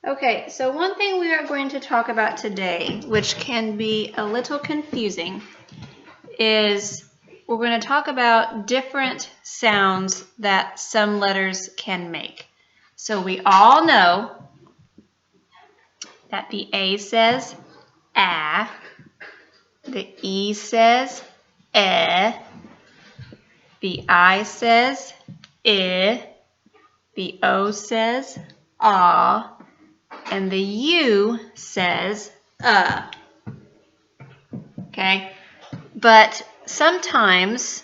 Okay, so one thing we are going to talk about today, which can be a little confusing, is we're going to talk about different sounds that some letters can make. So we all know that the A says ah, the E says eh, the I says I, the O says ah, and the U says okay? But sometimes,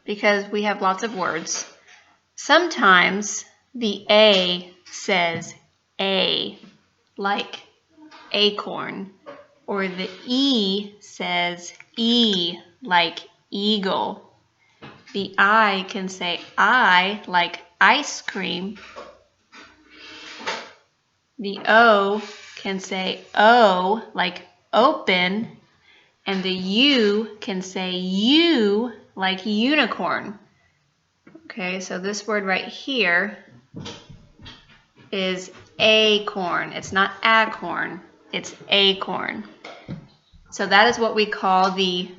because we have lots of words, sometimes the A says A, like acorn, or the E says E, like eagle. The I can say I, like ice cream. The O can say O, like open. And the U can say U, like unicorn. Okay, so this word right here is acorn. It's not acorn, it's acorn. So that is what we call the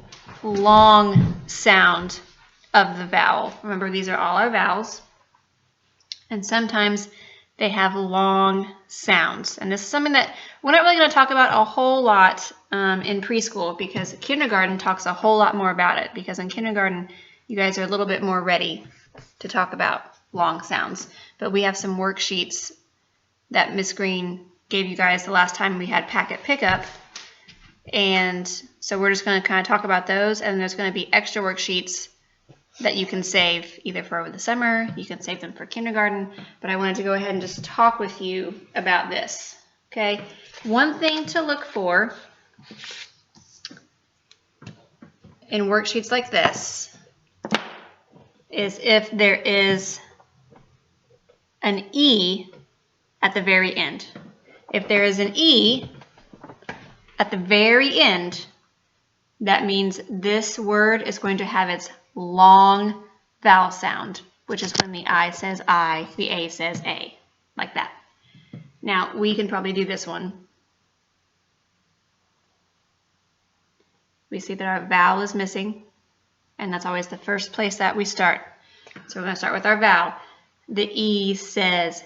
long sound of the vowel. Remember, these are all our vowels. And sometimes they have long sounds. And this is something that we're not really going to talk about a whole lot in preschool, because kindergarten talks a whole lot more about it, because in kindergarten you guys are a little bit more ready to talk about long sounds. But we have some worksheets that Miss Green gave you guys the last time we had packet pickup. And so we're just going to kind of talk about those, and there's going to be extra worksheets that you can save either for over the summer, you can save them for kindergarten, but I wanted to go ahead and just talk with you about this, okay? One thing to look for in worksheets like this is if there is an E at the very end. If there is an E at the very end, that means this word is going to have its long vowel sound, which is when the I says I, the A says A, like that. Now, we can probably do this one. We see that our vowel is missing, and that's always the first place that we start. So we're going to start with our vowel. The E says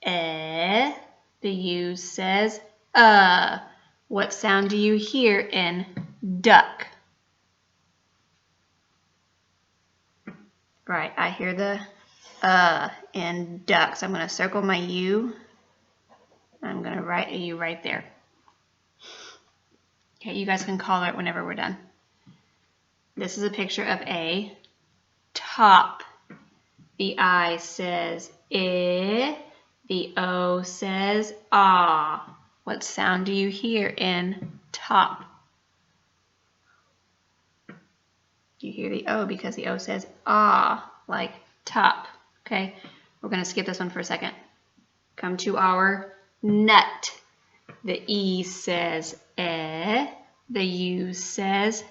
eh, the U says What sound do you hear in duck? Right, I hear the in duck. So I'm going to circle my U. I'm going to write a U right there. Okay, you guys can color it whenever we're done. This is a picture of a top. The I says I, the O says ah. What sound do you hear in top? You hear the O because the O says ah, like top. Okay, we're going to skip this one for a second. Come to our nut. The E says eh, the U says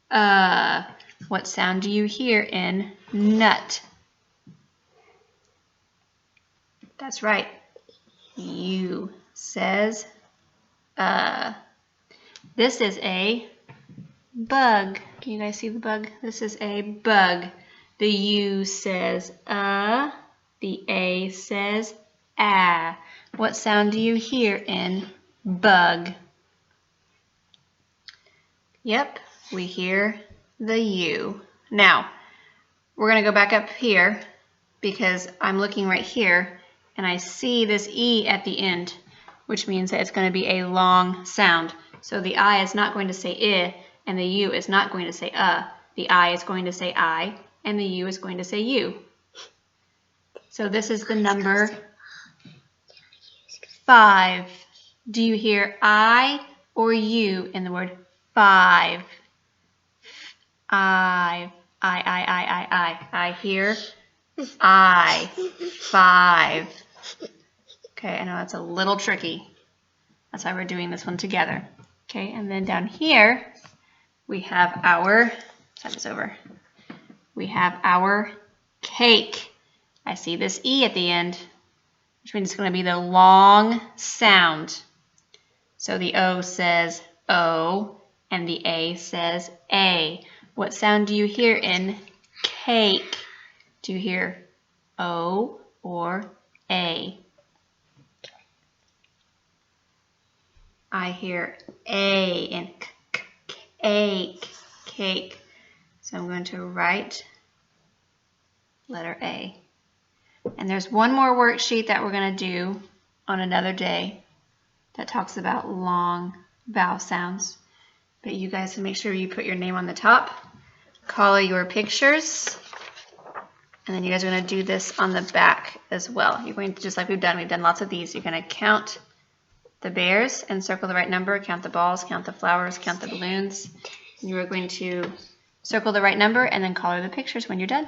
What sound do you hear in nut? That's right. U says This is a bug. Can you guys see the bug? This is a bug. The U says the A says ah. What sound do you hear in bug? Yep, we hear the U. Now, we're going to go back up here because I'm looking right here and I see this E at the end, which means that it's going to be a long sound. So the I is not going to say I, and the U is not going to say The I is going to say I, and the U is going to say U. So this is the number 5. Do you hear I or U in the word 5? I hear I, 5. Okay, I know that's a little tricky. That's why we're doing this one together. Okay, and then down here, we have our, slide this over, we have our cake. I see this E at the end. which means it's going to be the long sound. So the O says O, and the A says A. What sound do you hear in cake? Do you hear O or A? I hear A in cake, cake. So I'm going to write letter A. And there's one more worksheet that we're going to do on another day that talks about long vowel sounds. But you guys can make sure you put your name on the top, color your pictures, and then you guys are going to do this on the back as well. You're going to, just like we've done lots of these, you're going to count the bears and circle the right number, count the balls, count the flowers, count the balloons. And you are going to circle the right number and then color the pictures when you're done.